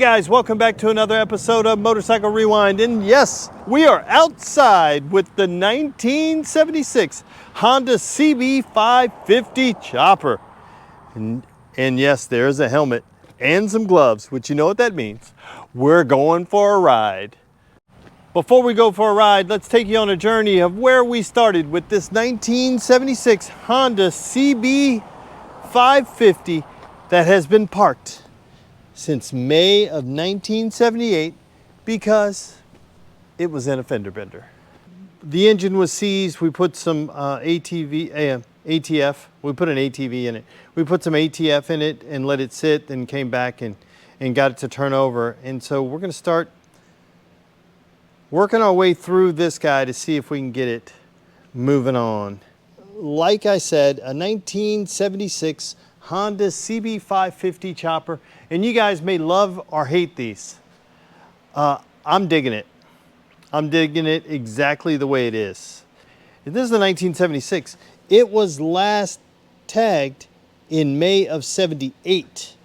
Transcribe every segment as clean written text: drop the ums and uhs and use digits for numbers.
guys, welcome back to another episode of Motorcycle Rewind. And yes, we are outside with the 1976 Honda CB550 Chopper. And yes, there's a helmet and some gloves, which you know what that means. We're going for a ride. Before we go for a ride, let's take you on a journey of where we started with this 1976 Honda CB550 that has been parked since May of 1978 because it was in a fender bender. The engine was seized. We put some ATF. We put an ATV in it. We put some ATF in it and let it sit, and came back and got it to turn over. And so we're going to start working our way through this guy to see if we can get it moving on. Like I said, a 1976 Honda CB550 Chopper, and you guys may love or hate these. I'm digging it. I'm digging it exactly the way it is. If this is the 1976. It was last tagged in May of 78.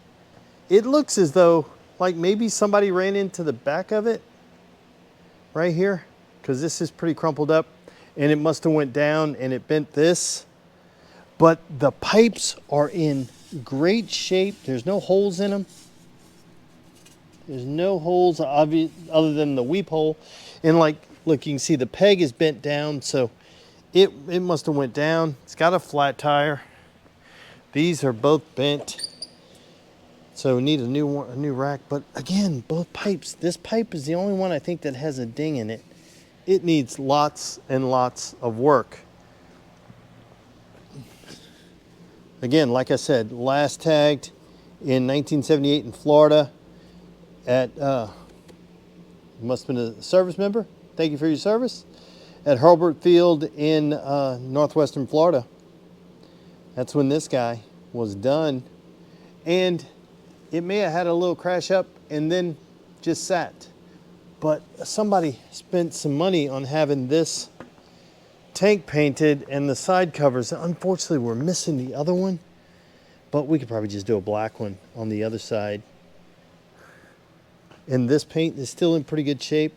It looks as though like maybe somebody ran into the back of it right here, because this is pretty crumpled up, and it must have went down and it bent this. But the pipes are in great shape. There's no holes in them. There's no holes other than the weep hole. And like, look, you can see the peg is bent down, so it must have went down. It's got a flat tire. These are both bent, so we need a new rack. But again, both pipes. This pipe is the only one I think that has a ding in it. It needs lots and lots of work. Again, like I said, last tagged in 1978 in Florida at, must have been a service member. Thank you for your service. At Hurlburt Field in northwestern Florida. That's when this guy was done. And it may have had a little crash up and then just sat. But somebody spent some money on having this tank painted and the side covers. Unfortunately, we're missing the other one, but we could probably just do a black one on the other side. And this paint is still in pretty good shape.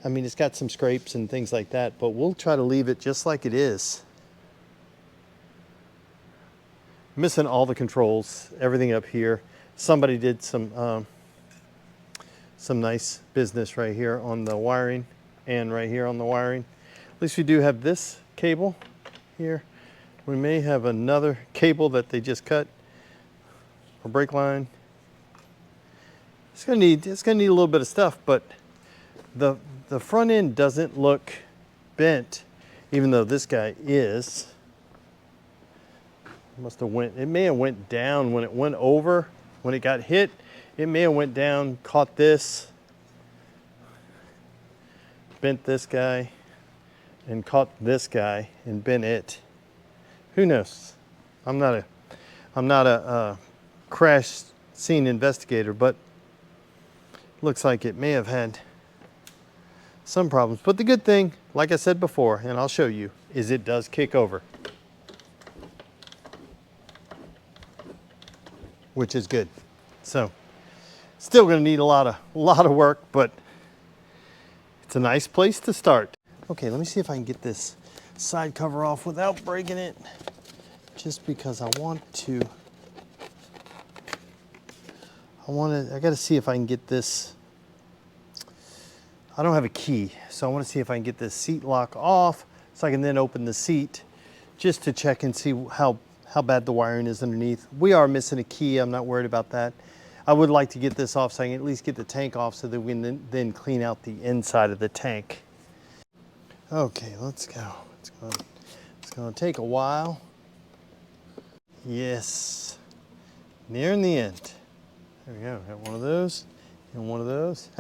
I mean, it's got some scrapes and things like that, but we'll try to leave it just like it is. Missing all the controls, everything up here. Somebody did some nice business right here on the wiring and right here on the wiring. At least we do have this cable here. We may have another cable that they just cut for brake line. It's gonna need a little bit of stuff, but the front end doesn't look bent, even though this guy is. It may have went down when it went over, when it got hit. It may have went down, caught this, bent this guy, and caught this guy and bent it. Who knows? I'm not a crash scene investigator, but looks like it may have had some problems. But the good thing, like I said before, and I'll show you, is it does kick over, which is good. So still gonna need a lot of work, but it's a nice place to start. Okay, let me see if I can get this side cover off without breaking it, just because I gotta see if I can get this. I don't have a key, so I want to see if I can get this seat lock off so I can then open the seat just to check and see how bad the wiring is underneath. We are missing a key. I'm not worried about that. I would like to get this off so I can at least get the tank off so that we can then clean out the inside of the tank. Okay, let's go. It's going to take a while. Yes, nearing the end. There we go. Got one of those and one of those.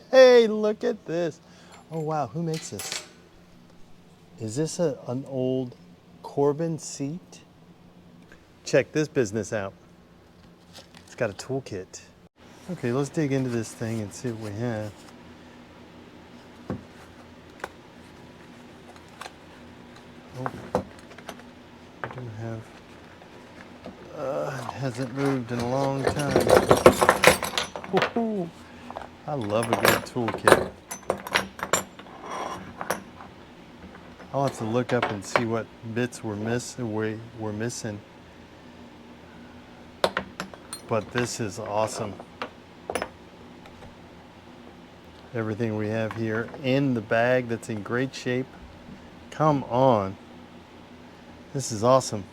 Hey, look at this. Oh wow, who makes this? Is this an old Corbin seat? Check this business out. It's got a toolkit. Okay, let's dig into this thing and see what we have. Oh, we do have, it hasn't moved in a long time. Woohoo. I love a good toolkit. I'll have to look up and see what bits we're missing. But this is awesome. Everything we have here in the bag that's in great shape. Come on. This is awesome.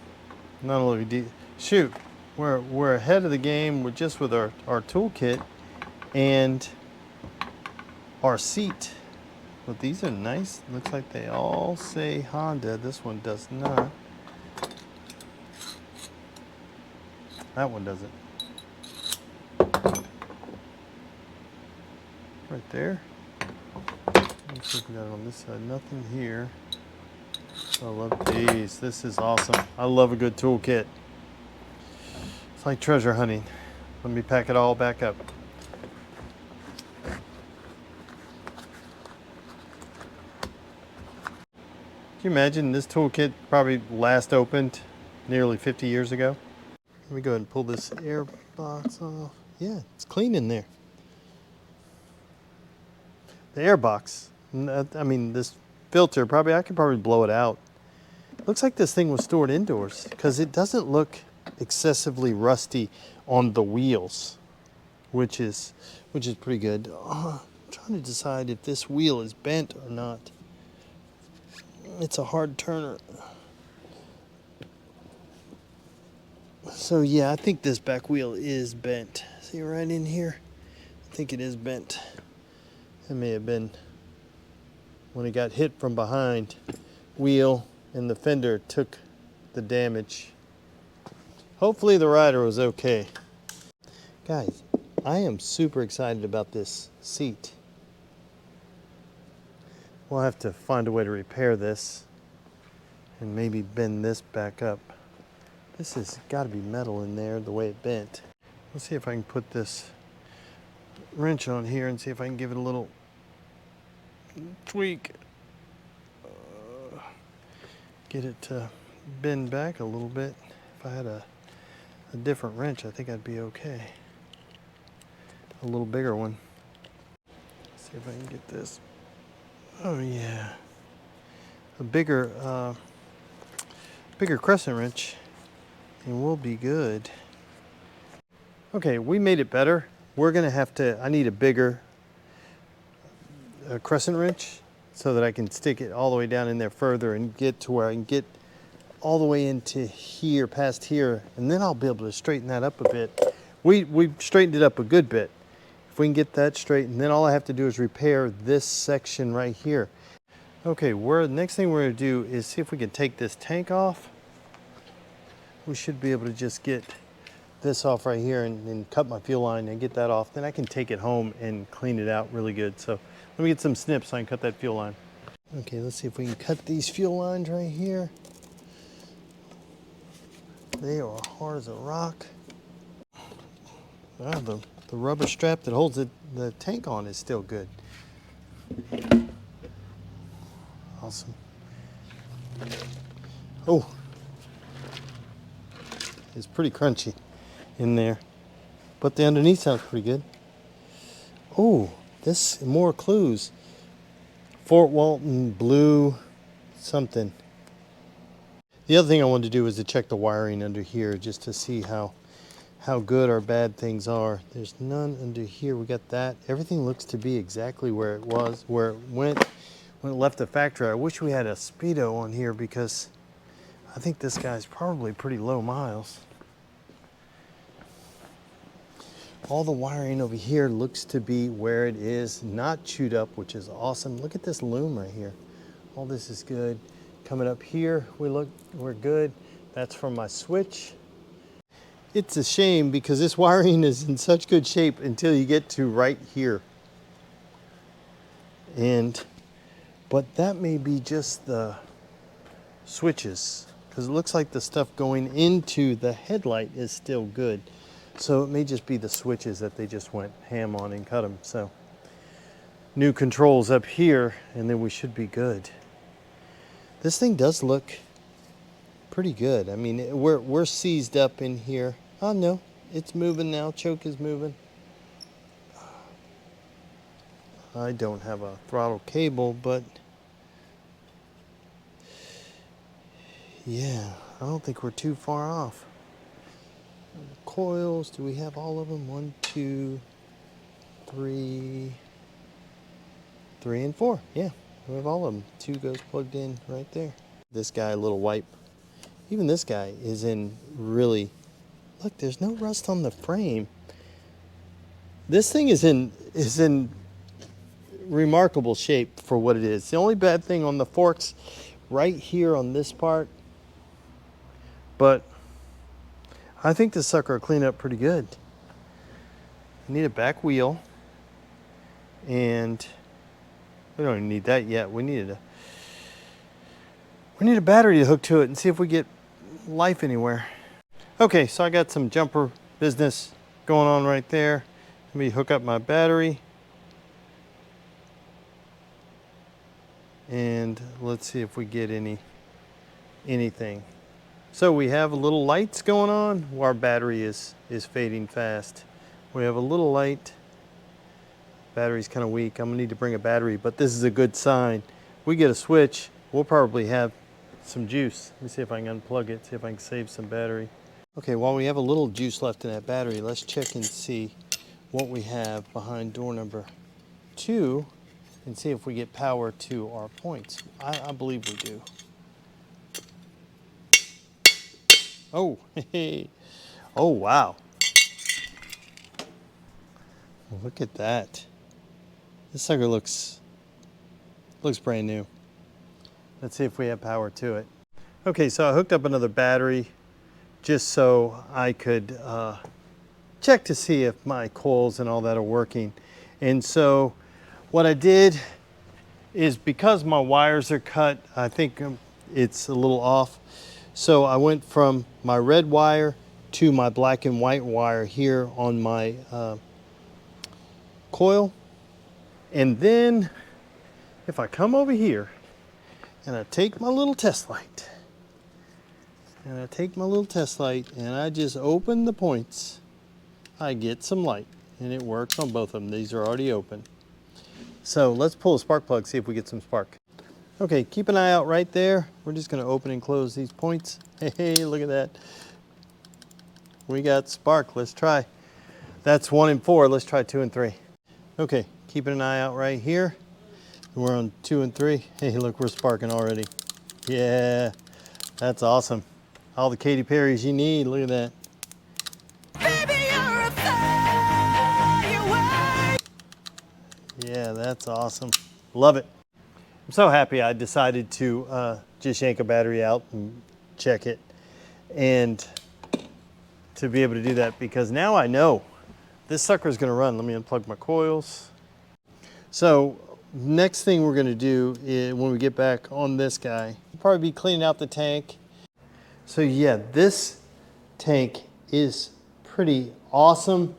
Not only shoot, we're ahead of the game. We're just with our toolkit and our seat. But these are nice. Looks like they all say Honda. This one does not. That one doesn't. Right there. Let's look at that on this side. Nothing here. I love these. This is awesome. I love a good toolkit. It's like treasure hunting. Let me pack it all back up. Can you imagine this toolkit probably last opened nearly 50 years ago? Let me go ahead and pull this air box off. Yeah, it's clean in there. The air box, I mean this filter, I could probably blow it out. Looks like this thing was stored indoors because it doesn't look excessively rusty on the wheels, which is pretty good. I'm trying to decide if this wheel is bent or not. It's a hard turner. So yeah, I think this back wheel is bent. See right in here? I think it is bent. It may have been when it got hit from behind. Wheel and the fender took the damage. Hopefully the rider was okay. Guys, I am super excited about this seat. We'll have to find a way to repair this and maybe bend this back up. This has got to be metal in there the way it bent. Let's see if I can put this wrench on here and see if I can give it a little tweak. Get it to bend back a little bit. If I had a different wrench, I think I'd be okay. A little bigger one. Let's see if I can get this. Oh yeah. A bigger crescent wrench and we'll be good. Okay, we made it better. We're gonna have to, I need a bigger crescent wrench so that I can stick it all the way down in there further and get to where I can get all the way into here, past here, and then I'll be able to straighten that up a bit. We've straightened it up a good bit. If we can get that straight, and then all I have to do is repair this section right here. Okay, the next thing we're gonna do is see if we can take this tank off. We should be able to just get this off right here and cut my fuel line and get that off. Then I can take it home and clean it out really good. So let me get some snips so I can cut that fuel line. Okay, let's see if we can cut these fuel lines right here. They are hard as a rock. Ah, the rubber strap that holds the tank on is still good. Awesome. Oh, it's pretty crunchy in there, but the underneath sounds pretty good. Oh, this more clues. Fort Walton blue something. The other thing I wanted to do was to check the wiring under here just to see how good or bad things are. There's none under here. We got that. Everything looks to be exactly where it was, where it went when it left the factory. I wish we had a speedo on here because I think this guy's probably pretty low miles. All the wiring over here looks to be where it is, not chewed up, which is awesome. Look at this loom right here. All this is good. Coming up here, we're good. That's from my switch. It's a shame because this wiring is in such good shape until you get to right here. But that may be just the switches because it looks like the stuff going into the headlight is still good. So it may just be the switches that they just went ham on and cut them. So new controls up here and then we should be good. This thing does look pretty good. I mean, we're seized up in here. Oh no, it's moving now. Choke is moving. I don't have a throttle cable, but yeah, I don't think we're too far off. Coils, do we have all of them? 1, 2, 3, 3 and 4. Yeah, we have all of them. 2 goes plugged in right there. This guy, a little wipe. Even this guy is in really, look, there's no rust on the frame. This thing is in remarkable shape for what it is. The only bad thing on the forks right here on this part, but I think this sucker will clean up pretty good. I need a back wheel, and we don't even need that yet. We need a battery to hook to it and see if we get life anywhere. Okay, so I got some jumper business going on right there. Let me hook up my battery. And let's see if we get anything. So we have a little lights going on. Our battery is fading fast. We have a little light. Battery's kind of weak. I'm gonna need to bring a battery, but this is a good sign. We get a switch, we'll probably have some juice. Let me see if I can unplug it, see if I can save some battery. Okay, while we have a little juice left in that battery, let's check and see what we have behind door number 2 and see if we get power to our points. I believe we do. Oh, hey. Oh, wow. Look at that. This sucker looks brand new. Let's see if we have power to it. Okay, so I hooked up another battery just so I could check to see if my coils and all that are working. And so what I did is, because my wires are cut, I think it's a little off. So I went from my red wire to my black and white wire here on my coil. And then if I come over here and I take my little test light, and I just open the points, I get some light, and it works on both of them. These are already open. So let's pull a spark plug, see if we get some spark. Okay, keep an eye out right there. We're just gonna open and close these points. Hey, look at that. We got spark, let's try. That's 1 and 4, let's try 2 and 3. Okay, keeping an eye out right here. We're on 2 and 3. Hey, look, we're sparking already. Yeah, that's awesome. All the Katy Perry's you need, look at that. Baby, you're a firework. Yeah, that's awesome. Love it. I'm so happy I decided to just yank a battery out and check it, and to be able to do that, because now I know this sucker is going to run. Let me unplug my coils. So next thing we're going to do is, when we get back on this guy, we'll probably be cleaning out the tank. So yeah, this tank is pretty awesome.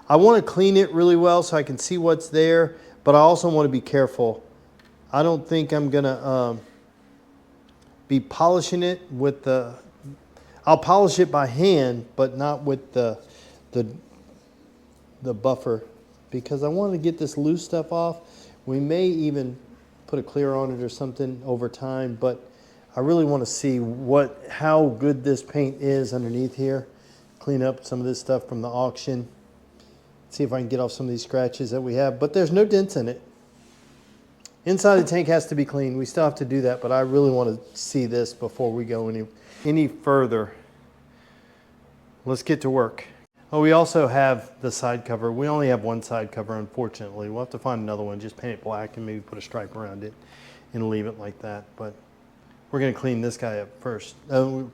I want to clean it really well so I can see what's there, but I also want to be careful. I don't think I'm gonna be polishing it with the, I'll polish it by hand, but not with the buffer, because I want to get this loose stuff off. We may even put a clear on it or something over time, but I really want to see how good this paint is underneath here. Clean up some of this stuff from the auction. See if I can get off some of these scratches that we have, but there's no dents in it. Inside the tank has to be clean. We still have to do that, but I really want to see this before we go any further. Let's get to work. Oh, we also have the side cover. We only have one side cover, unfortunately. We'll have to find another one, just paint it black and maybe put a stripe around it and leave it like that. But we're going to clean this guy up first.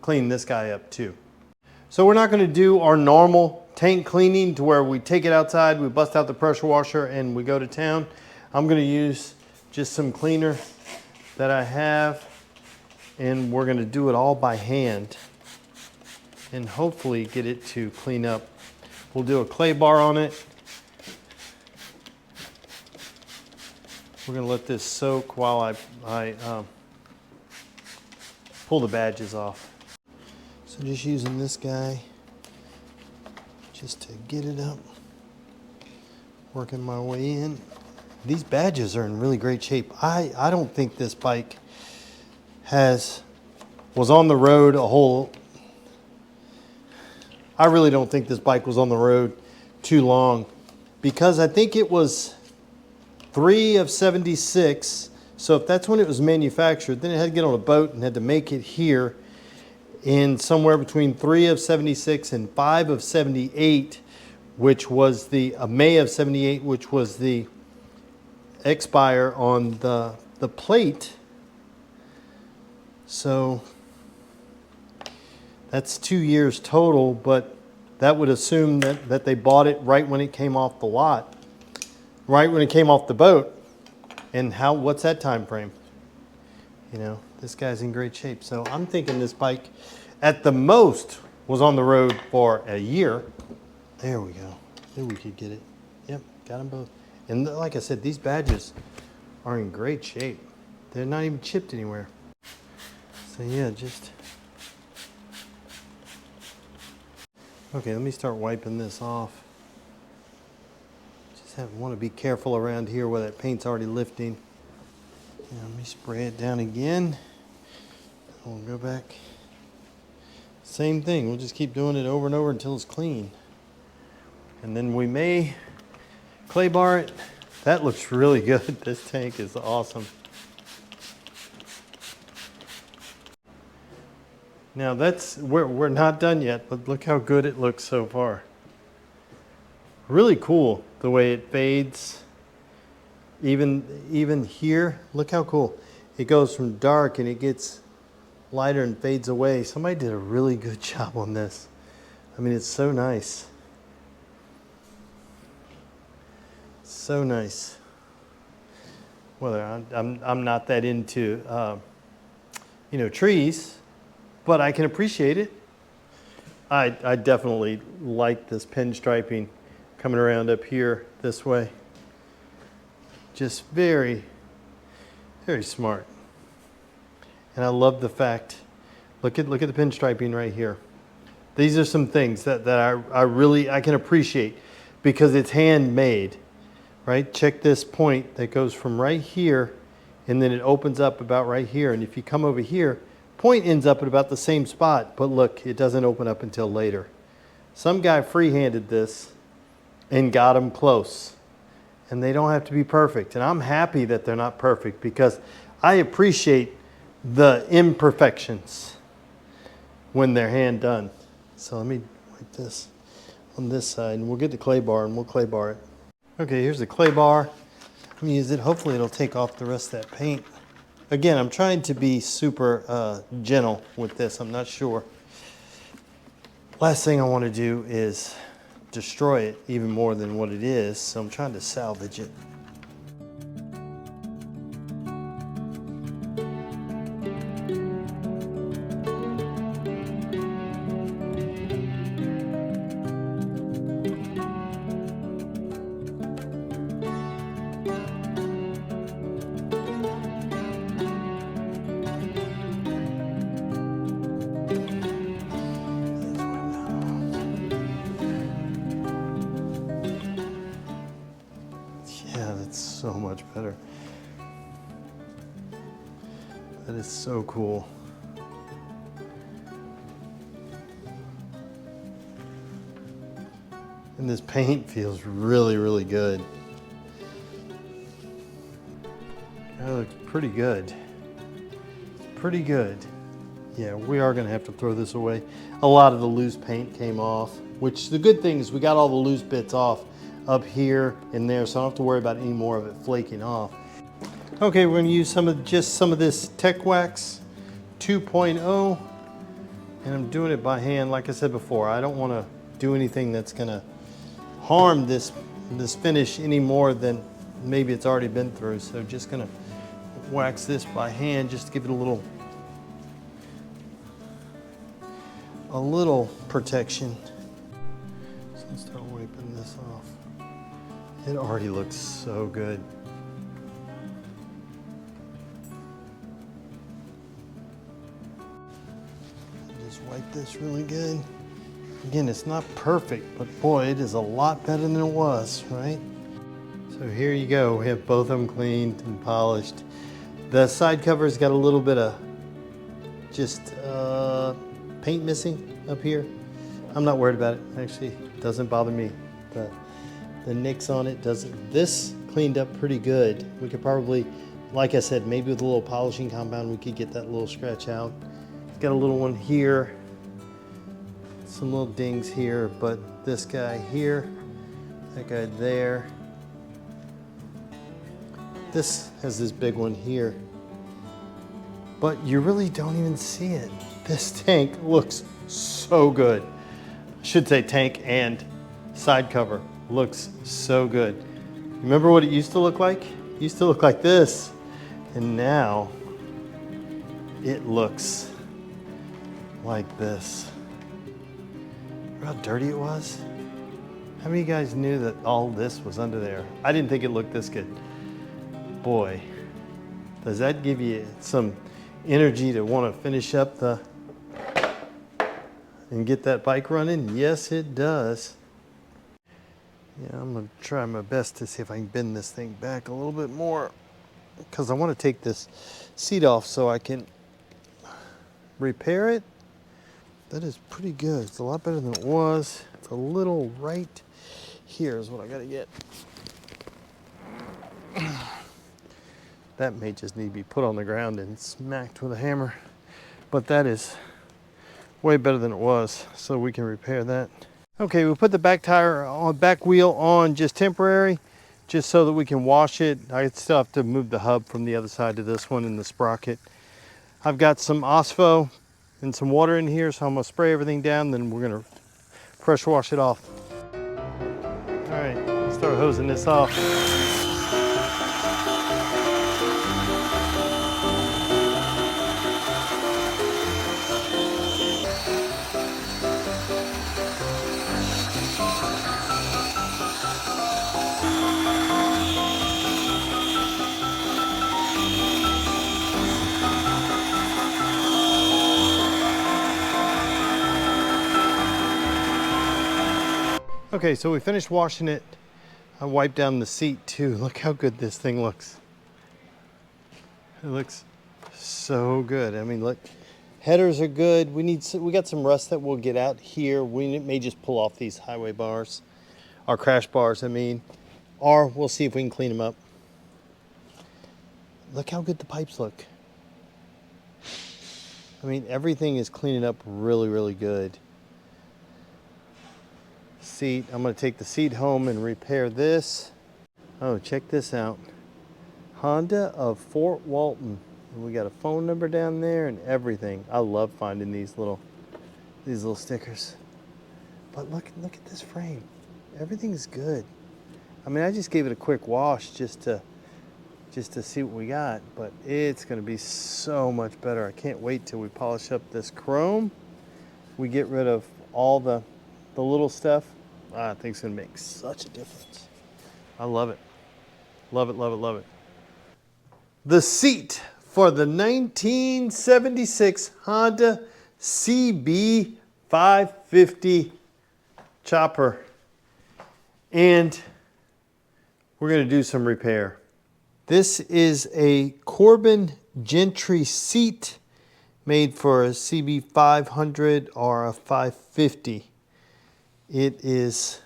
Clean this guy up too. So we're not going to do our normal tank cleaning to where we take it outside, we bust out the pressure washer, and we go to town. I'm going to use just some cleaner that I have, and we're going to do it all by hand and hopefully get it to clean up. We'll do a clay bar on it. We're going to let this soak while I pull the badges off. So just using this guy just to get it up, working my way in. These badges are in really great shape. I don't think this bike was on the road a whole, I really don't think this bike was on the road too long, because I think it was 3 of 76. So if that's when it was manufactured, then it had to get on a boat and had to make it here in somewhere between 3 of 76 and 5 of 78, which was the May of 78, which was the expire on the plate. So that's 2 years total, but that would assume that they bought it right when it came off the lot, right when it came off the boat. And what's that time frame? You know, this guy's in great shape. So I'm thinking this bike at the most was on the road for a year. There we go. Then we could get it. Yep, got them both. And like I said, these badges are in great shape. They're not even chipped anywhere. So yeah, okay, let me start wiping this off. Want to be careful around here where that paint's already lifting. Let me spray it down again. We'll go back. Same thing, we'll just keep doing it over and over until it's clean. And then we may clay bar it. That looks really good. This tank is awesome. Now we're not done yet, but look how good it looks so far. Really cool the way it fades. Even here, look how cool. It goes from dark and it gets lighter and fades away. Somebody did a really good job on this. I mean, it's so nice. So nice. Well, I'm not that into trees, but I can appreciate it. I definitely like this pinstriping coming around up here this way. Just very, very smart. And I love the fact, look at the pinstriping right here. These are some things that I can appreciate because it's handmade, right? Check this point that goes from right here and then it opens up about right here. And if you come over here, point ends up at about the same spot, but look, it doesn't open up until later. Some guy freehanded this and got them close. And they don't have to be perfect. And I'm happy that they're not perfect because I appreciate the imperfections when they're hand done. So let me wipe this on this side and we'll get the clay bar and we'll clay bar it. Okay, here's the clay bar. Let me use it. Hopefully it'll take off the rest of that paint. Again, I'm trying to be super gentle with this. I'm not sure. Last thing I want to do is destroy it even more than what it is, so I'm trying to salvage it. So much better. That is so cool. And this paint feels really, really good. That looks pretty good. Pretty good. Yeah, we are gonna have to throw this away. A lot of the loose paint came off, which the good thing is we got all the loose bits off up here and there, so I don't have to worry about any more of it flaking off. Okay, we're gonna use some of this Tech Wax 2.0, and I'm doing it by hand. Like I said before, I don't wanna do anything that's gonna harm this finish any more than maybe it's already been through. So just gonna wax this by hand just to give it a little protection. So let's start wiping this off. It already looks so good. Just wipe this really good. Again, it's not perfect, but boy, it is a lot better than it was, right? So here you go. We have both of them cleaned and polished. The side cover's got a little bit of just paint missing up here. I'm not worried about it. Actually, it doesn't bother me. The nicks on it doesn't. This cleaned up pretty good. We could probably, like I said, maybe with a little polishing compound, we could get that little scratch out. It's got a little one here, some little dings here, but this guy here, that guy there. This has this big one here, but you really don't even see it. This tank looks so good. I should say tank and side cover looks so good. Remember what it used to look like? It used to look like this, and now it looks like this. Remember how dirty it was? How many of you guys knew that all this was under there? I didn't think it looked this good. Boy, does that give you some energy to want to finish up and get that bike running? Yes, it does. Yeah, I'm gonna try my best to see if I can bend this thing back a little bit more, because I want to take this seat off so I can repair it. That is pretty good. It's a lot better than it was. It's a little right here is what I gotta get. That may just need to be put on the ground and smacked with a hammer, but that is way better than it was, so we can repair that. Okay, we put the back tire on, back wheel on just temporary, just so that we can wash it. I still have to move the hub from the other side to this one and the sprocket. I've got some Ospo and some water in here, so I'm gonna spray everything down, then we're gonna pressure wash it off. All right, let's start hosing this off. Okay, so we finished washing it. I wiped down the seat too. Look how good this thing looks. It looks so good. I mean, look, headers are good. We got some rust that we'll get out here. We may just pull off these highway bars, our crash bars, I mean, or we'll see if we can clean them up. Look how good the pipes look. I mean, everything is cleaning up really, really good. Seat, I'm going to take the seat home and repair this. Oh, check this out. Honda of Fort Walton. And we got a phone number down there and everything. I love finding these little stickers. But look at this frame. Everything's good. I mean, I just gave it a quick wash just to see what we got, but it's going to be so much better. I can't wait till we polish up this chrome. We get rid of all the little stuff. I think it's going to make such a difference. I love it. Love it, love it, love it. The seat for the 1976 Honda CB550 Chopper. And we're going to do some repair. This is a Corbin Gentry seat made for a CB500 or a 550. It's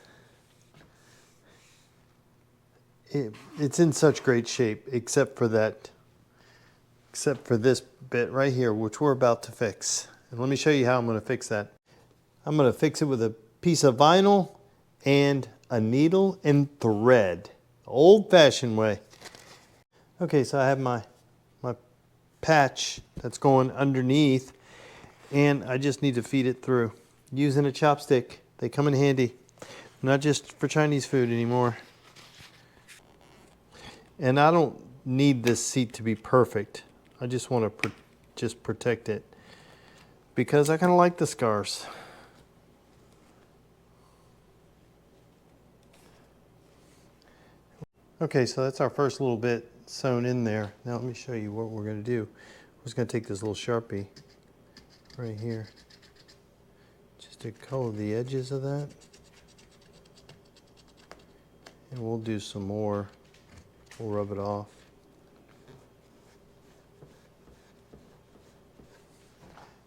in such great shape, except for this bit right here, which we're about to fix. And let me show you how I'm going to fix that. I'm going to fix it with a piece of vinyl and a needle and thread, old-fashioned way. Okay, so I have my patch that's going underneath, and I just need to feed it through using a chopstick. They come in handy, not just for Chinese food anymore. And I don't need this seat to be perfect. I just want to just protect it because I kind of like the scars. Okay, so that's our first little bit sewn in there. Now let me show you what we're going to do. We're just going to take this little Sharpie right here just to color the edges of that. And we'll do some more We'll rub it off.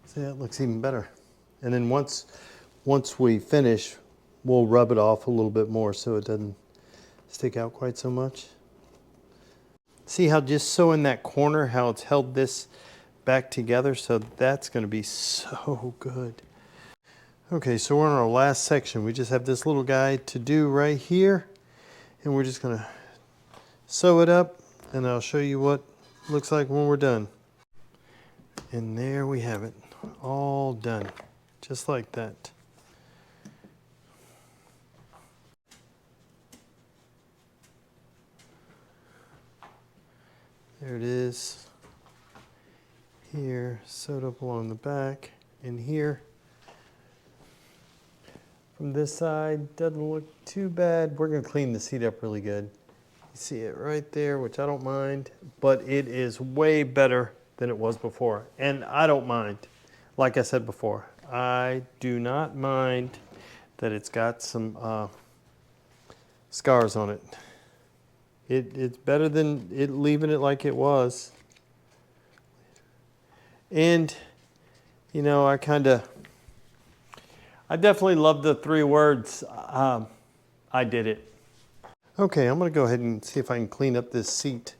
See, that looks even better. And then once we finish, we'll rub it off a little bit more so it doesn't stick out quite so much. See how just so in that corner, how it's held this back together? So that's going to be so good. Okay, so we're on our last section. We just have this little guy to do right here. And we're just going to sew it up, and I'll show you what it looks like when we're done. And there we have it, all done, just like that. There it is. Here, sewed up along the back, and here. From this side, doesn't look too bad. We're gonna clean the seat up really good. You see it right there, which I don't mind, but it is way better than it was before. And I don't mind, like I said before, I do not mind that it's got some scars on it. It's better than leaving it like it was. And, you know, I definitely love the 3 words, I did it. Okay, I'm gonna go ahead and see if I can clean up this seat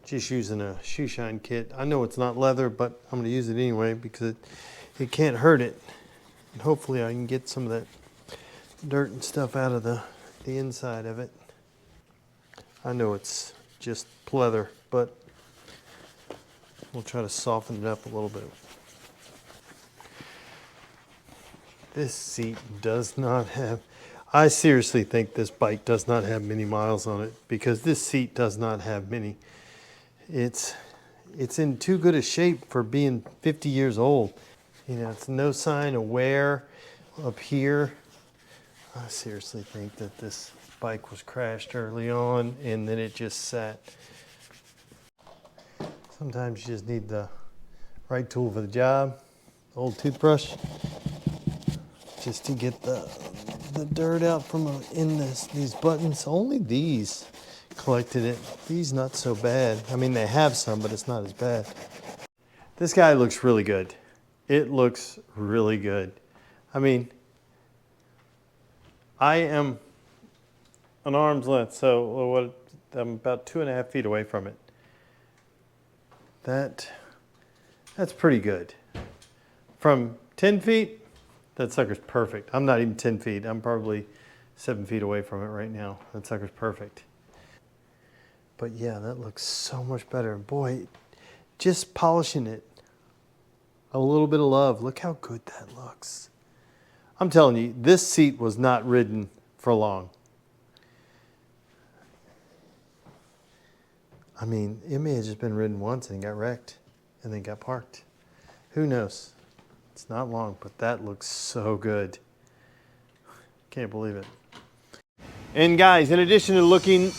just using a shoe shine kit. I know it's not leather, but I'm gonna use it anyway because it can't hurt it. And hopefully I can get some of that dirt and stuff out of the inside of it. I know it's just pleather, but we'll try to soften it up a little bit. This seat does not have, I seriously think this bike does not have many miles on it because this seat does not have many. It's in too good a shape for being 50 years old. You know, it's no sign of wear up here. I seriously think that this bike was crashed early on and then it just sat. Sometimes you just need the right tool for the job. Old toothbrush, just to get the dirt out from in these buttons. Only these collected it. These not so bad. I mean, they have some, but it's not as bad. This guy looks really good. It looks really good. I mean, I am an arm's length, so I'm about 2.5 feet away from it. That's pretty good. From 10 feet, that sucker's perfect. I'm not even 10 feet. I'm probably 7 feet away from it right now. That sucker's perfect. But yeah, that looks so much better. Boy, just polishing it, a little bit of love. Look how good that looks. I'm telling you, this seat was not ridden for long. I mean, it may have just been ridden once and got wrecked and then got parked. Who knows? It's not long, but that looks so good. Can't believe it. And guys, in addition to looking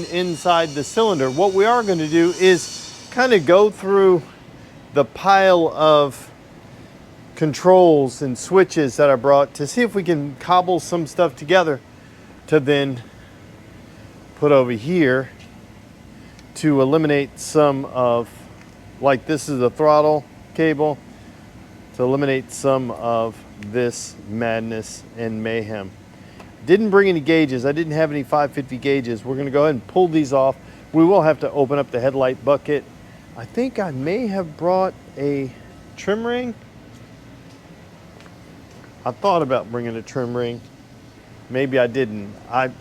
inside the cylinder, what we are going to do is kind of go through the pile of controls and switches that I brought to see if we can cobble some stuff together to then put over here to eliminate some of, like this is a throttle cable, to eliminate some of this madness and mayhem. Didn't bring any gauges. I didn't have any 550 gauges. We're going to go ahead and pull these off. We will have to open up the headlight bucket. I think I may have brought a trim ring. I thought about bringing a trim ring. Maybe I didn't. I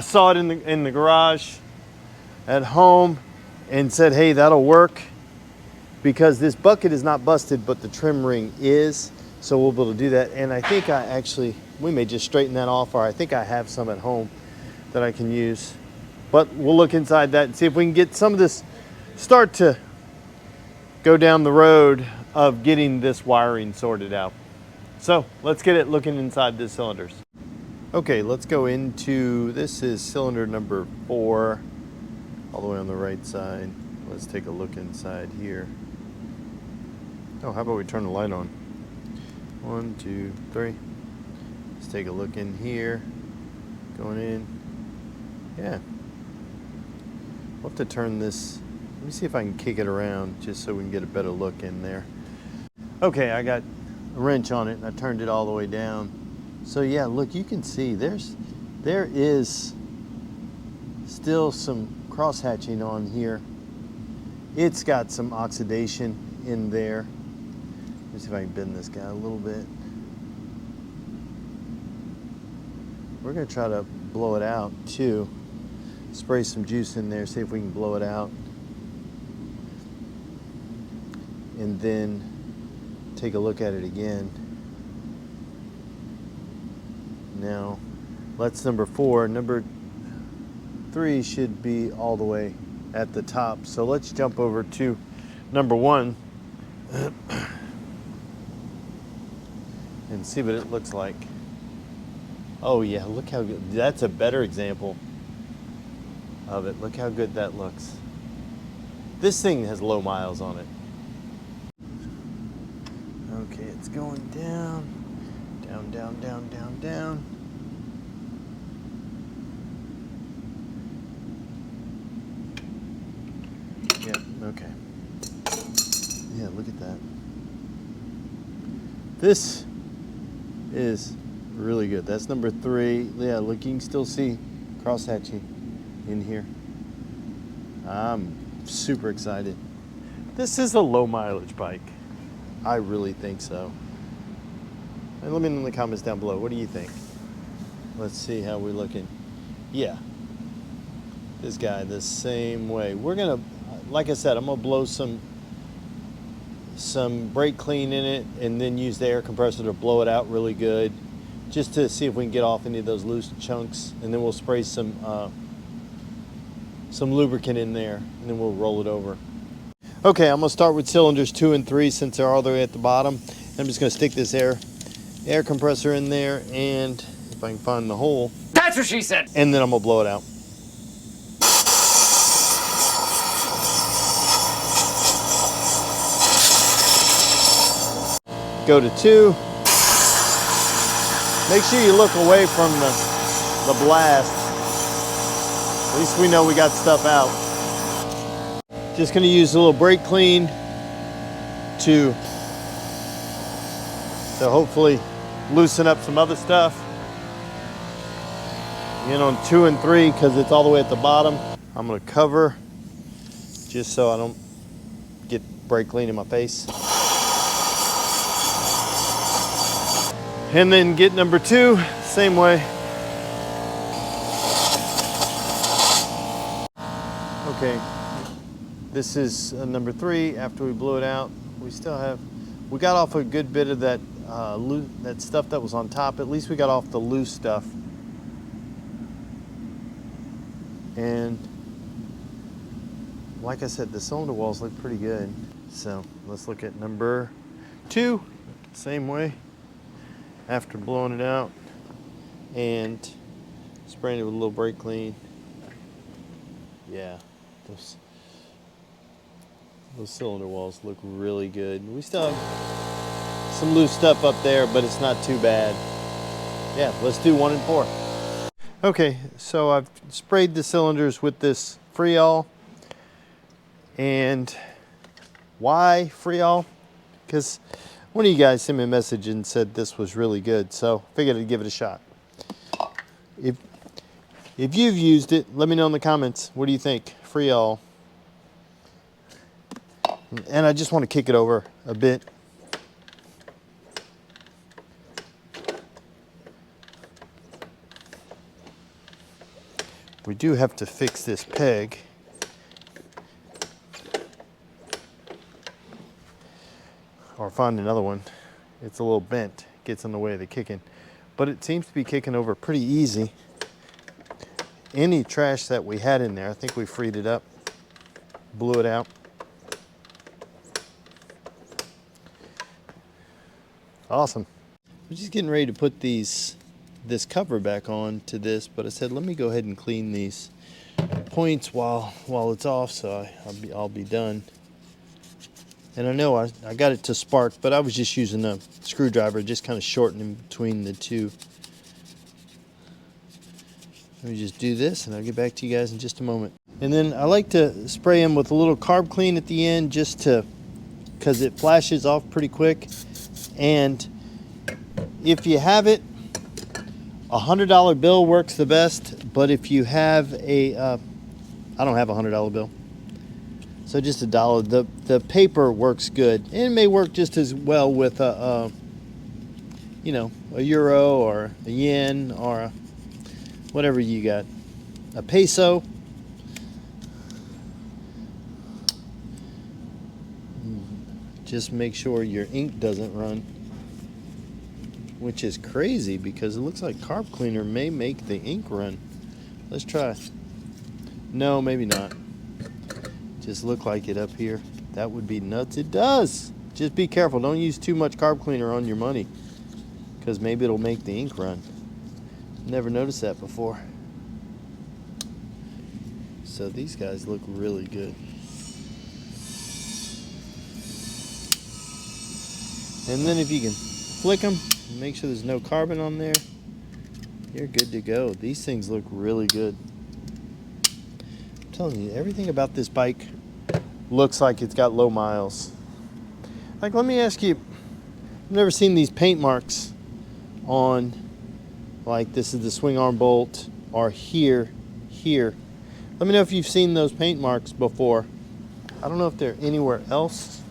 saw it in the garage at home and said, hey, that'll work, because this bucket is not busted, but the trim ring is. So we'll be able to do that. And I think we may just straighten that off, or I think I have some at home that I can use. But we'll look inside that and see if we can get some of this, start to go down the road of getting this wiring sorted out. So let's get it looking inside the cylinders. Okay, let's go into, this is cylinder number 4, all the way on the right side. Let's take a look inside here. Oh, how about we turn the light on? 1, 2, 3. Let's take a look in here. Going in. Yeah. We'll have to turn this, let me see if I can kick it around just so we can get a better look in there. Okay, I got a wrench on it and I turned it all the way down. So yeah, look, you can see there is still some cross hatching on here. It's got some oxidation in there. Let me see if I can bend this guy a little bit. We're gonna try to blow it out too. Spray some juice in there, see if we can blow it out. And then take a look at it again. Now, that's number 4. Number 3 should be all the way at the top. So let's jump over to number 1 and see what it looks like. Oh yeah, look how good. That's a better example of it. Look how good that looks. This thing has low miles on it. Okay, it's going down, down, down, down, down, down. Yeah, okay. Yeah, look at that. This is really good. That's number 3. Yeah, look, you can still see crosshatching in here. I'm super excited. This is a low mileage bike. I really think so. And let me know in the comments down below. What do you think? Let's see how we're looking. Yeah. This guy the same way. We're gonna, like I said, I'm gonna blow some brake clean in it and then use the air compressor to blow it out really good, just to see if we can get off any of those loose chunks, and then we'll spray some lubricant in there, and then we'll roll it over. Okay, I'm gonna start with cylinders 2 and 3 since they're all the way at the bottom. I'm just gonna stick this air compressor in there, and if I can find the hole. That's what she said! And then I'm gonna blow it out. Go to 2. Make sure you look away from the blast. At least we know we got stuff out. Just gonna use a little brake clean to hopefully loosen up some other stuff. Again on 2 and 3, because it's all the way at the bottom. I'm gonna cover just so I don't get brake clean in my face. And then get number 2, same way. Okay, this is number 3. After we blew it out, we got off a good bit of that that stuff that was on top. At least we got off the loose stuff. And like I said, the cylinder walls look pretty good. So let's look at number 2, same way. After blowing it out and spraying it with a little brake clean. Yeah, those cylinder walls look really good. We still have some loose stuff up there, but it's not too bad. Yeah, let's do 1 and 4. Okay, so I've sprayed the cylinders with this Freol. And why Freol? Because one of you guys sent me a message and said this was really good, so figured I'd give it a shot. If you've used it, let me know in the comments. What do you think? Freol. And I just want to kick it over a bit. We do have to fix this peg. Or find another one. It's a little bent, gets in the way of the kicking. But it seems to be kicking over pretty easy. Any trash that we had in there, I think we freed it up, blew it out. Awesome. I'm just getting ready to put this cover back on to this, but I said let me go ahead and clean these points while it's off, so I'll be done. And I know I got it to spark, but I was just using a screwdriver, just kind of shortening between the two. Let me just do this and I'll get back to you guys in just a moment. And then I like to spray them with a little carb clean at the end, just to, because it flashes off pretty quick. And if you have it, $100 bill works the best. But if you have a, I don't have a $100 bill, so just $1. The paper works good, and it may work just as well with a you know, a euro or a yen or a, whatever you got, a peso. Just make sure your ink doesn't run, which is crazy because it looks like carb cleaner may make the ink run. Let's try. No, maybe not. Just look like it up here. That would be nuts. It does. Just be careful. Don't use too much carb cleaner on your money, because maybe it'll make the ink run. Never noticed that before. So these guys look really good. And then if you can flick them, make sure there's no carbon on there, you're good to go. These things look really good. I'm telling you, everything about this bike looks like it's got low miles. Like, let me ask you, I've never seen these paint marks on, like this is the swing arm bolt, or here. Let me know if you've seen those paint marks before. I don't know if they're anywhere else.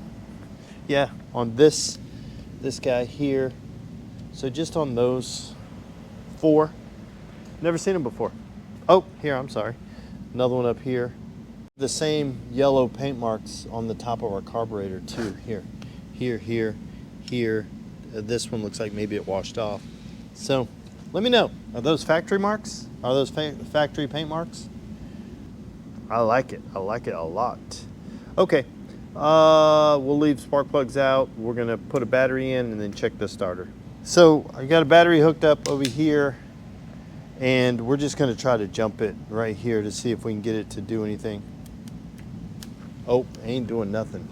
Yeah, on this guy here. So just on those 4. Never seen them before. Oh, here, I'm sorry. Another one up here. The same yellow paint marks on the top of our carburetor too. Here. This one looks like maybe it washed off. So let me know. Are those factory marks? Are those factory paint marks? I like it. I like it a lot. Okay. We'll leave spark plugs out. We're gonna put a battery in and then check the starter. So I got a battery hooked up over here, and we're just gonna try to jump it right here to see if we can get it to do anything. Oh, ain't doing nothing.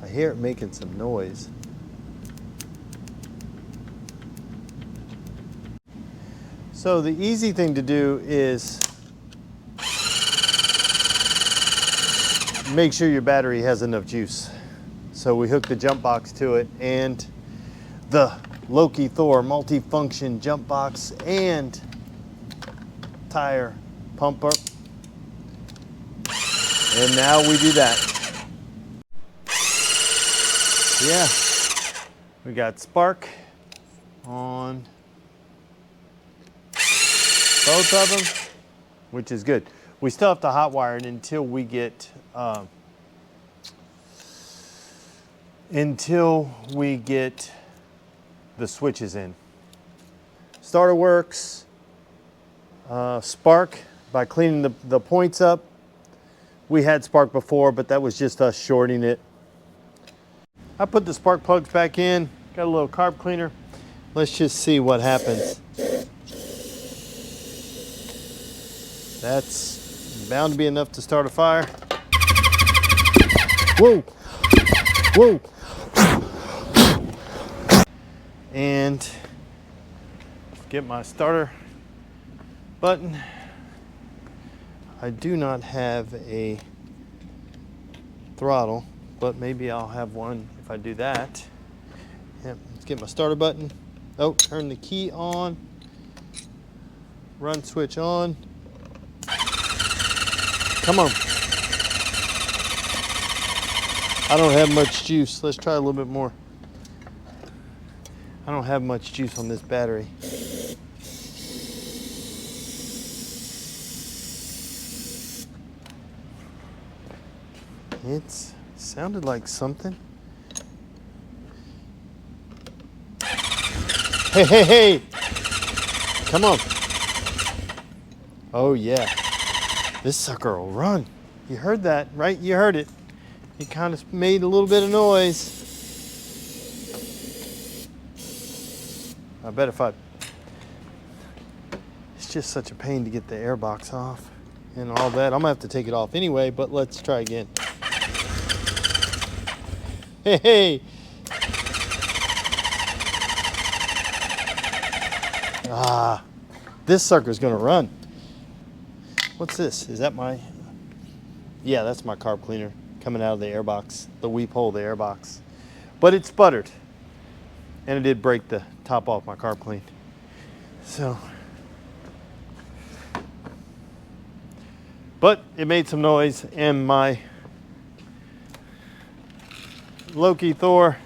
I hear it making some noise. So the easy thing to do is make sure your battery has enough juice. So we hook the jump box to it, and the Loki Thor multi-function jump box and tire pumper. And now we do that. Yeah, we got spark on both of them, which is good. We still have to hot wire it until we get the switches in. Starter works. Spark by cleaning the points up. We had spark before, but that was just us shorting it. I put the spark plugs back in. Got a little carb cleaner. Let's just see what happens. That's bound to be enough to start a fire. Whoa! Whoa! And get my starter button. I do not have a throttle, but maybe I'll have one if I do that. Yep, let's get my starter button. Oh, turn the key on. Run switch on. Come on. I don't have much juice. Let's try a little bit more. I don't have much juice on this battery. It sounded like something. Hey, hey, hey! Come on. Oh, yeah. This sucker will run. You heard that, right? You heard it. It kind of made a little bit of noise. I bet if I... It's just such a pain to get the air box off and all that. I'm gonna have to take it off anyway, but let's try again. Hey, hey! Ah, this sucker's gonna run. What's this? Is that my, yeah, that's my carb cleaner coming out of the airbox, the weep hole of the airbox. But it sputtered, and it did break the top off my carb clean. So, but it made some noise, and my Loki Thor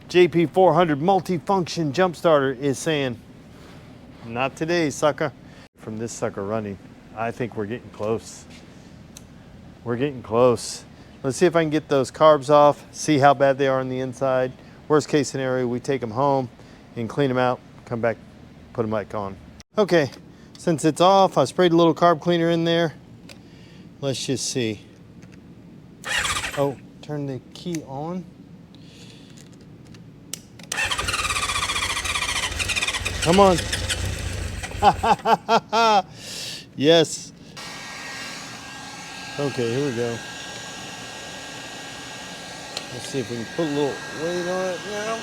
JP400 multi-function jump starter is saying, not today, sucker. From this sucker running, I think we're getting close. We're getting close. Let's see if I can get those carbs off, see how bad they are on the inside. Worst case scenario, we take them home and clean them out, come back, put them back on. Okay, since it's off, I sprayed a little carb cleaner in there. Let's just see. Oh, turn the key on. Come on. Yes. Okay, here we go. Let's see if we can put a little weight on it now.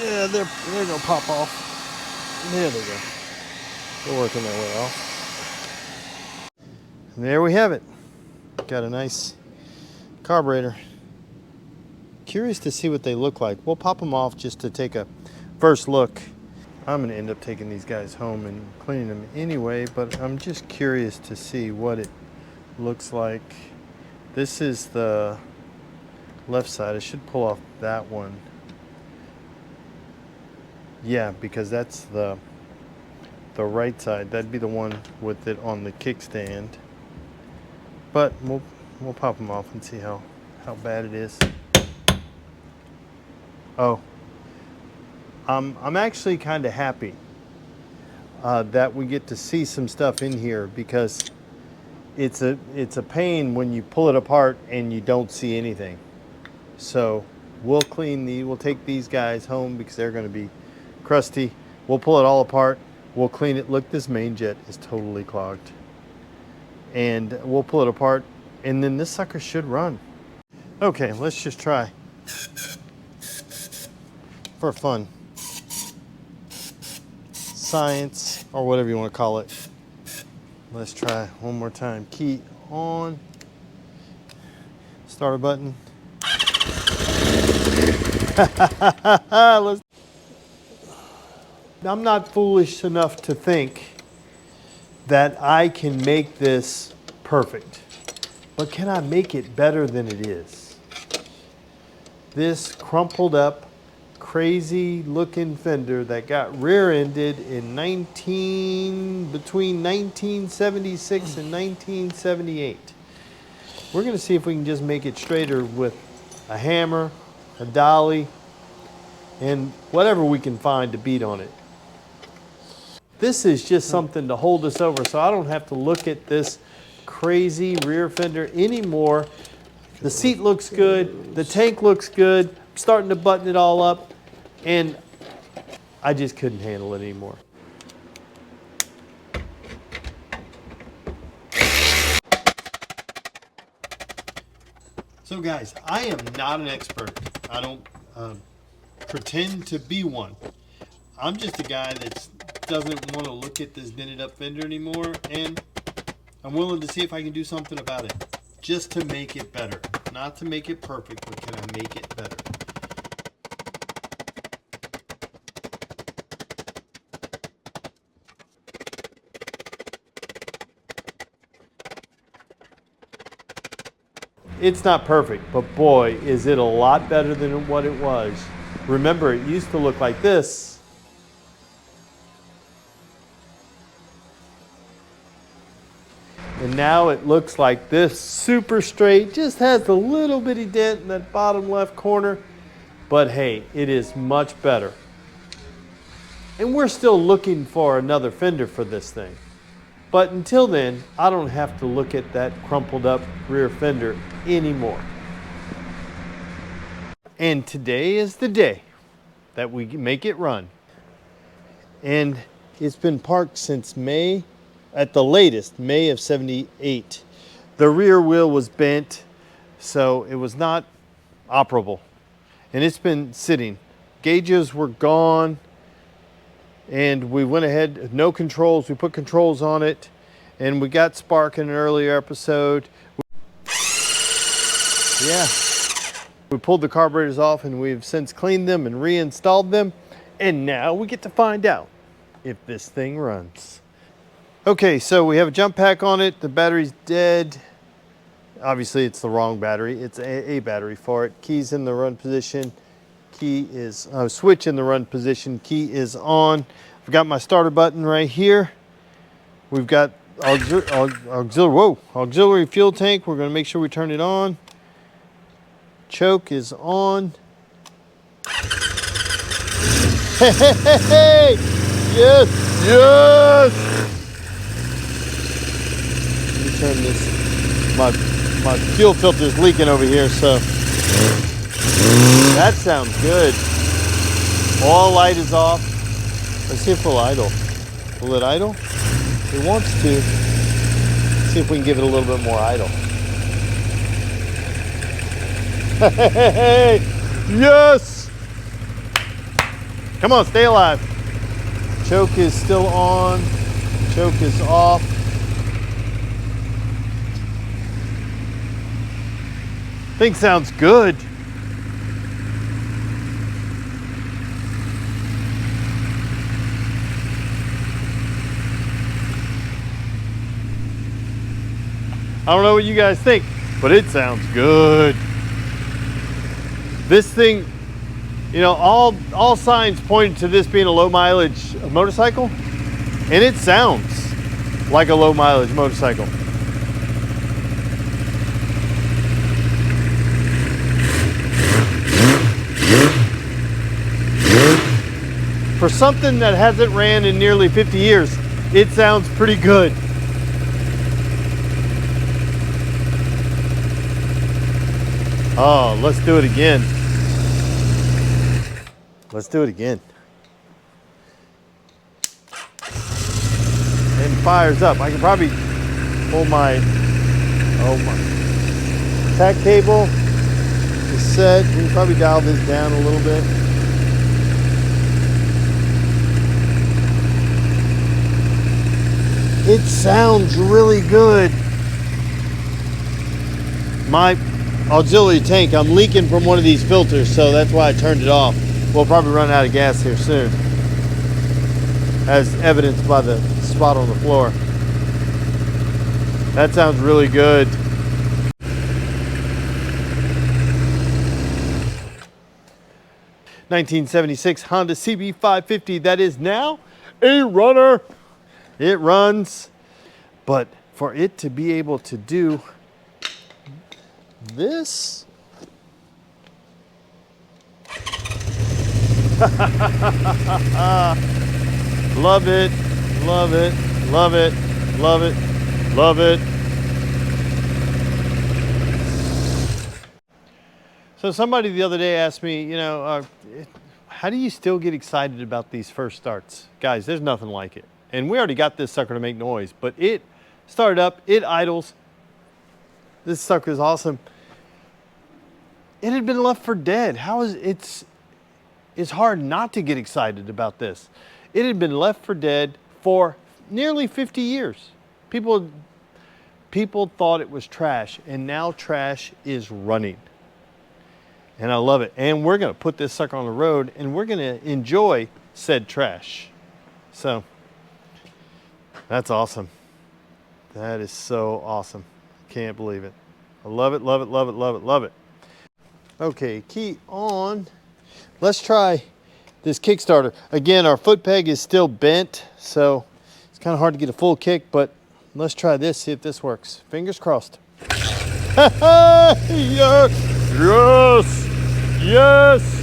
Yeah, they're gonna pop off. There they go. They're working their way off. And there we have it. Got a nice carburetor. Curious to see what they look like. We'll pop them off just to take a first look. I'm gonna end up taking these guys home and cleaning them anyway, but I'm just curious to see what it looks like. This is the left side. I should pull off that one. Yeah, because that's the right side. That'd be the one with it on the kickstand. But we'll pop them off and see how bad it is. Oh. I'm actually kind of happy that we get to see some stuff in here, because it's a pain when you pull it apart and you don't see anything. So we'll take these guys home because they're going to be crusty. We'll pull it all apart. We'll clean it. Look, this main jet is totally clogged. And we'll pull it apart, and then this sucker should run. Okay, let's just try for fun. Science, or whatever you want to call it. Let's try one more time. Key on. Starter button. I'm not foolish enough to think that I can make this perfect, but can I make it better than it is? This crumpled up, crazy looking fender that got rear-ended in between 1976 and 1978. We're going to see if we can just make it straighter with a hammer, a dolly, and whatever we can find to beat on it. This is just something to hold us over, so I don't have to look at this crazy rear fender anymore. The seat looks good, the tank looks good, I'm starting to button it all up, and I just couldn't handle it anymore. So guys, I am not an expert. I don't pretend to be one. I'm just a guy that doesn't want to look at this dented up fender anymore, and I'm willing to see if I can do something about it, just to make it better. Not to make it perfect, but can I make it better? It's not perfect, but boy, is it a lot better than what it was. Remember, it used to look like this. And now it looks like this, super straight, just has a little bitty dent in that bottom left corner. But hey, it is much better. And we're still looking for another fender for this thing. But until then, I don't have to look at that crumpled up rear fender anymore. And today is the day that we make it run. And it's been parked since May, at the latest, May of '78. The rear wheel was bent, so it was not operable. And it's been sitting. Gauges were gone. and we went ahead, no controls, we put controls on it, and we got spark in an earlier episode. Yeah, we pulled the carburetors off and we've since cleaned them and reinstalled them, and now we get to find out if this thing runs. Okay, so we have a jump pack on it, the battery's dead. Obviously it's the wrong battery, it's a battery for it. Key's in the run position, key is, switch in the run position, key is on. I've got my starter button right here. We've got auxiliary fuel tank. We're gonna make sure we turn it on. Choke is on. Hey, hey, hey, hey. Yes, yes. Let me turn this, my fuel filter is leaking over here, so that sounds good. All light is off. Let's see if we'll idle. Will it idle? It wants to. Let's see if we can give it a little bit more idle. Hey, yes! Come on, stay alive. Choke is still on. Choke is off. Thing sounds good. I don't know what you guys think, but it sounds good. This thing, you know, all signs point to this being a low mileage motorcycle, and it sounds like a low mileage motorcycle. For something that hasn't ran in nearly 50 years, it sounds pretty good. Oh, let's do it again. Let's do it again. And fires up. I can probably pull my tack cable is set. We can probably dial this down a little bit. It sounds really good. My auxiliary tank, I'm leaking from one of these filters, so that's why I turned it off. We'll probably run out of gas here soon, as evidenced by the spot on the floor. That sounds really good. (1976) Honda CB550, that is now a runner. It runs, but for it to be able to do this, love it, love it, love it, love it, love it. So somebody the other day asked me, you know, how do you still get excited about these first starts? Guys, there's nothing like it. And we already got this sucker to make noise, but it started up, it idles. This sucker is awesome. It had been left for dead. How is it's hard not to get excited about this. It had been left for dead for nearly 50 years. People thought it was trash, and now trash is running. And I love it. And we're gonna put this sucker on the road, and we're gonna enjoy said trash. So that's awesome. That is so awesome. Can't believe it. I love it, love it, love it, love it, love it. Okay, key on. Let's try this Kickstarter. Again, our foot peg is still bent, so it's kind of hard to get a full kick, but let's try this, see if this works. Fingers crossed. Yes, yes, yes.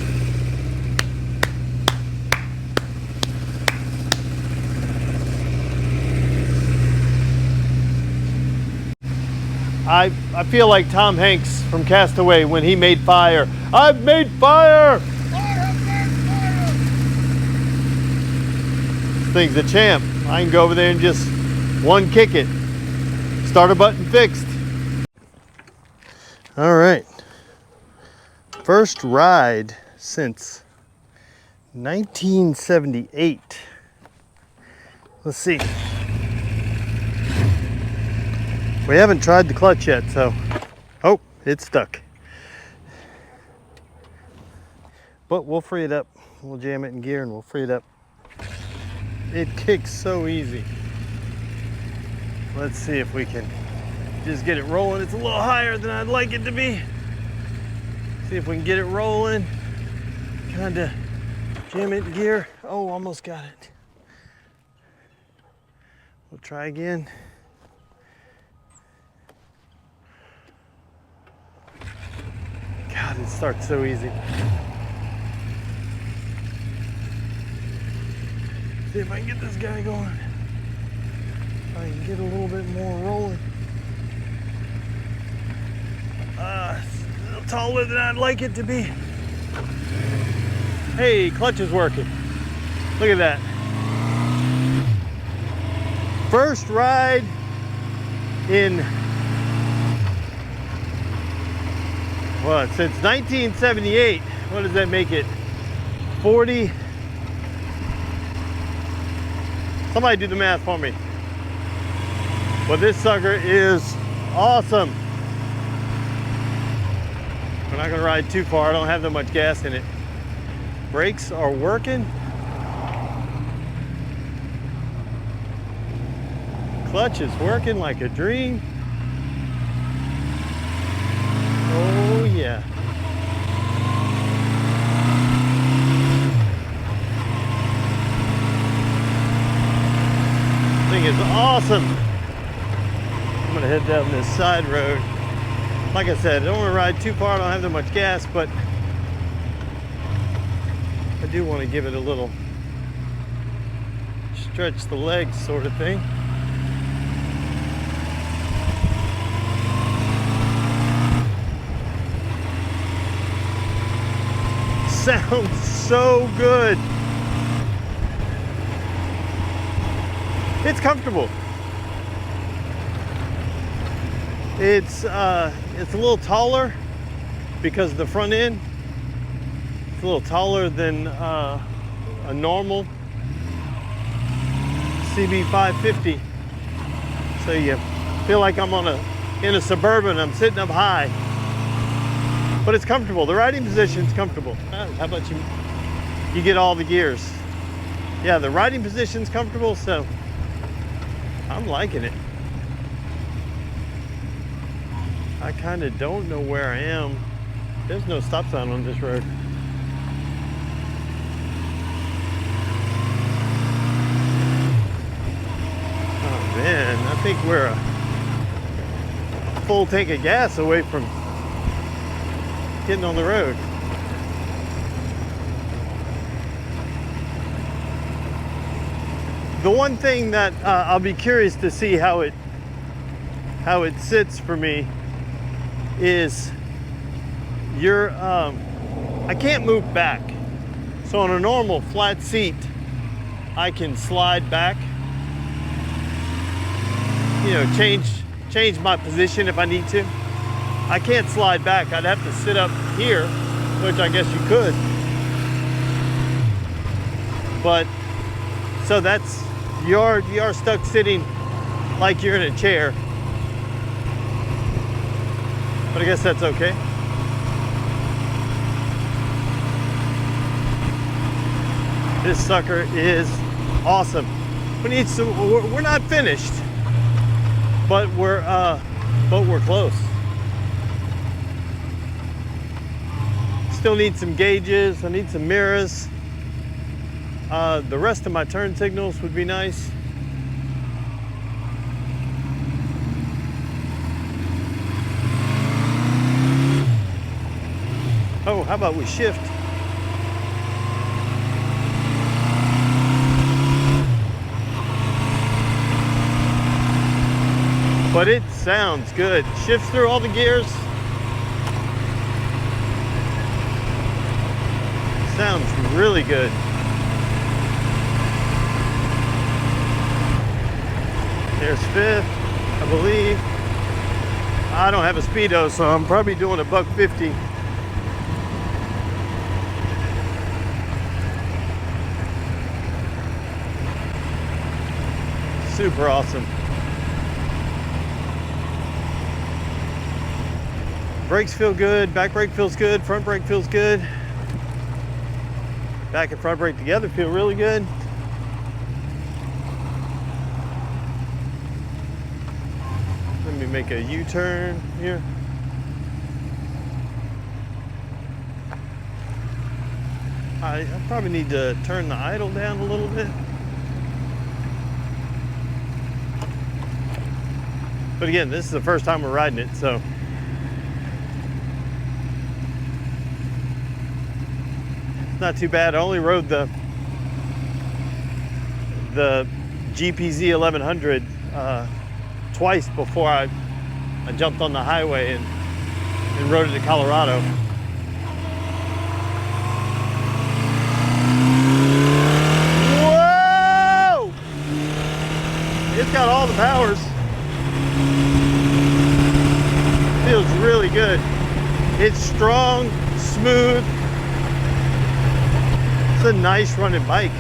I feel like Tom Hanks from Castaway when he made fire. I've made fire! I have made fire! This thing's a champ. I can go over there and just one kick it. Starter button fixed. All right. First ride since 1978. Let's see. We haven't tried the clutch yet, so. Oh, it's stuck. But we'll free it up. We'll jam it in gear and we'll free it up. It kicks so easy. Let's see if we can just get it rolling. It's a little higher than I'd like it to be. See if we can get it rolling. Kind of jam it in gear. Oh, almost got it. We'll try again. God, it starts so easy. See if I can get this guy going. If I can get a little bit more rolling. It's a little taller than I'd like it to be. Hey, clutch is working. Look at that. First ride in, what, since 1978. What does that make it? 40. Somebody do the math for me. But this sucker is awesome. We're not gonna ride too far. I don't have that much gas in it. Brakes are working. Clutch is working like a dream. Oh yeah. Thing is awesome. I'm gonna head down this side road. Like I said, I don't want to ride too far. I don't have that much gas, but I do want to give it a little stretch the legs sort of thing. Sounds so good. It's comfortable. It's a little taller because of the front end. It's a little taller than a normal CB550. So you feel like I'm in a Suburban. I'm sitting up high, but it's comfortable. The riding position's comfortable. How about you get all the gears? Yeah, the riding position's comfortable, so I'm liking it. I kind of don't know where I am. There's no stop sign on this road. Oh man, I think we're a full tank of gas away from getting on the road. The one thing that I'll be curious to see how it sits for me is I can't move back. So on a normal flat seat, I can slide back, you know, change my position if I need to. I can't slide back. I'd have to sit up here, which I guess you could. But so that's, you are stuck sitting like you're in a chair. But I guess that's okay. This sucker is awesome. We're not finished, but we're close. Still need some gauges. I need some mirrors. The rest of my turn signals would be nice. Oh, how about we shift? But it sounds good. Shifts through all the gears. Sounds really good. There's fifth, I believe. I don't have a speedo, so I'm probably doing a $150. super awesome. Brakes feel good, back brake feels good, front brake feels good. Back and front brake together feel really good. Let me make a U-turn here. I probably need to turn the idle down a little bit. But again, this is the first time we're riding it, so. Not too bad. I only rode the GPZ 1100 twice before I jumped on the highway and rode it to Colorado. Whoa! It's got all the powers. Feels really good. It's strong, smooth. It's a nice running bike.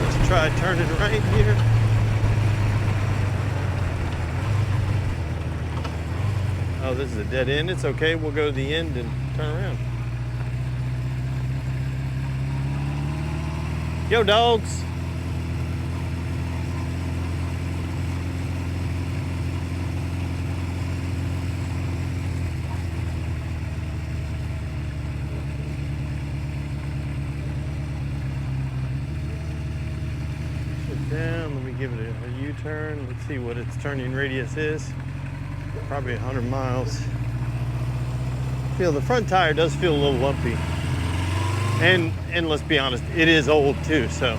Let's try turning right here. Oh, this is a dead end. It's okay. We'll go to the end and turn around. Yo, dogs. Down, let me give it a U-turn. Let's see what its turning radius is. Probably 100 miles. Feel the front tire does feel a little lumpy. And let's be honest, it is old too, so.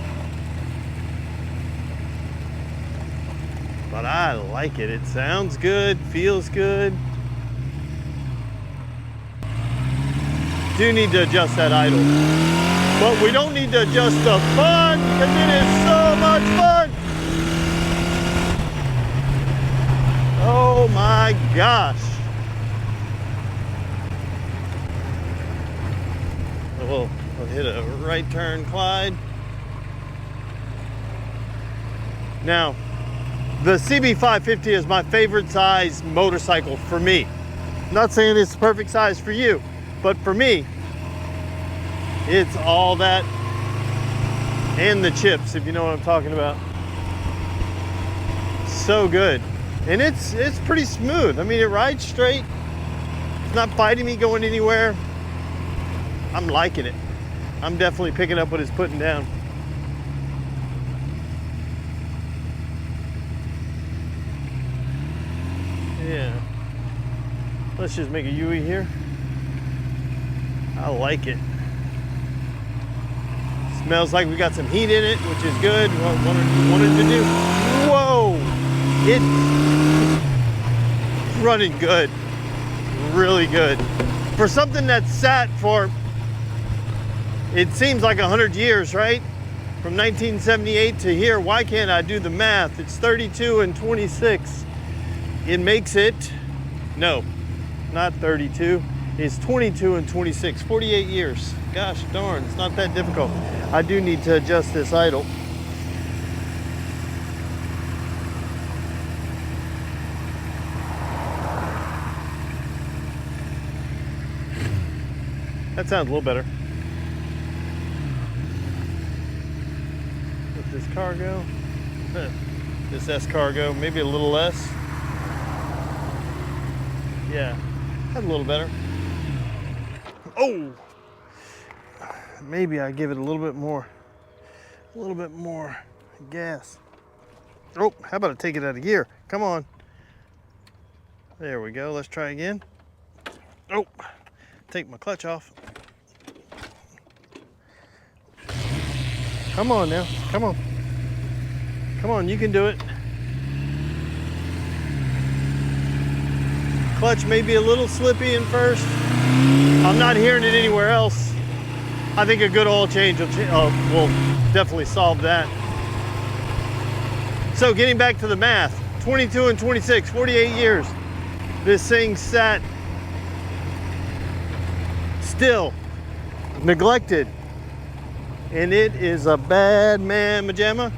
But I like it. It sounds good, feels good. Do need to adjust that idle. But we don't need to adjust the fun, because it is so much fun. Oh my gosh. We'll hit a right turn, Clyde. Now, the CB550 is my favorite size motorcycle for me. I'm not saying it's the perfect size for you, but for me, it's all that and the chips, if you know what I'm talking about. So good. And it's pretty smooth. I mean, it rides straight. It's not fighting me going anywhere. I'm liking it. I'm definitely picking up what it's putting down. Yeah. Let's just make a U-turn here. I like it. Smells like we got some heat in it, which is good. What we wanted to do. Whoa! It's running good. Really good. For something that's sat for, it seems like 100 years, right? From 1978 to here, why can't I do the math? It's 32 and 26. It makes it, no, not 32. It's 22 and 26, 48 years. Gosh darn, it's not that difficult. I do need to adjust this idle. That sounds a little better. With this cargo, this S cargo, maybe a little less. Yeah, that's a little better. Oh, maybe I give it a little bit more gas. Oh, how about I take it out of gear? Come on. There we go. Let's try again. Oh, take my clutch off. Come on now. Come on. Come on, you can do it. Clutch may be a little slippy in first. I'm not hearing it anywhere else. I think a good oil change will definitely solve that. So getting back to the math, 22 and 26, 48 years. This thing sat still, neglected. And it is a bad man, Majama.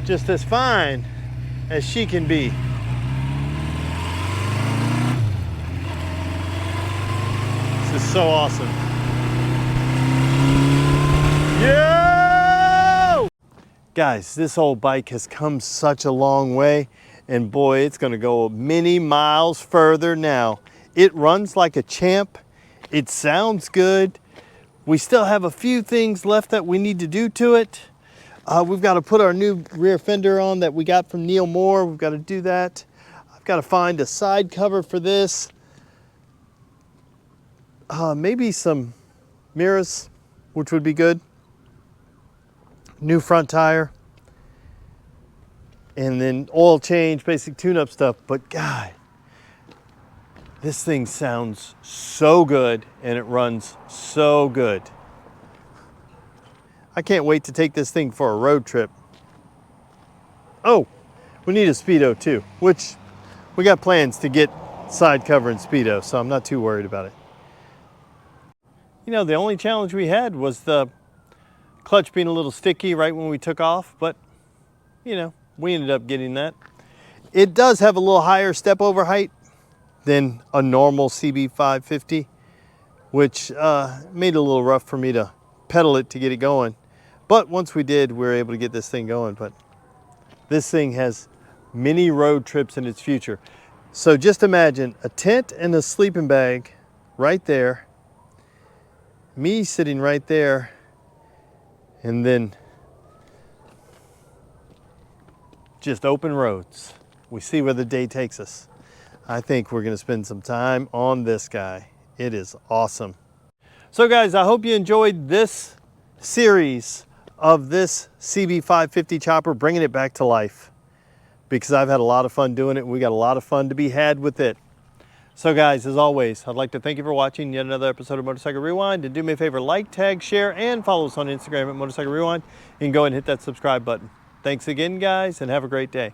just as fine as she can be. This is so awesome. Yo! Guys, this old bike has come such a long way, and boy, it's gonna go many miles further now. It runs like a champ. It sounds good. We still have a few things left that we need to do to it. We've got to put our new rear fender on that we got from Neil Moore. We've got to do that. I've got to find a side cover for this. Maybe some mirrors, which would be good. New front tire. And then oil change, basic tune-up stuff. But God, this thing sounds so good and it runs so good. I can't wait to take this thing for a road trip. Oh, we need a Speedo too, which we got plans to get side cover and Speedo, so I'm not too worried about it. You know, the only challenge we had was the clutch being a little sticky right when we took off, but you know, we ended up getting that. It does have a little higher step over height than a normal CB550, which made it a little rough for me to pedal it to get it going. But once we did, we were able to get this thing going. But this thing has many road trips in its future. So just imagine a tent and a sleeping bag right there, me sitting right there, and then just open roads. We see where the day takes us. I think we're gonna spend some time on this guy. It is awesome. So guys, I hope you enjoyed this series of this CB550 Chopper, bringing it back to life, because I've had a lot of fun doing it and we got a lot of fun to be had with it. So guys, as always, I'd like to thank you for watching yet another episode of Motorcycle Rewind, and do me a favor, like, tag, share, and follow us on Instagram at Motorcycle Rewind. You can go ahead and hit that subscribe button. Thanks again, guys, and have a great day.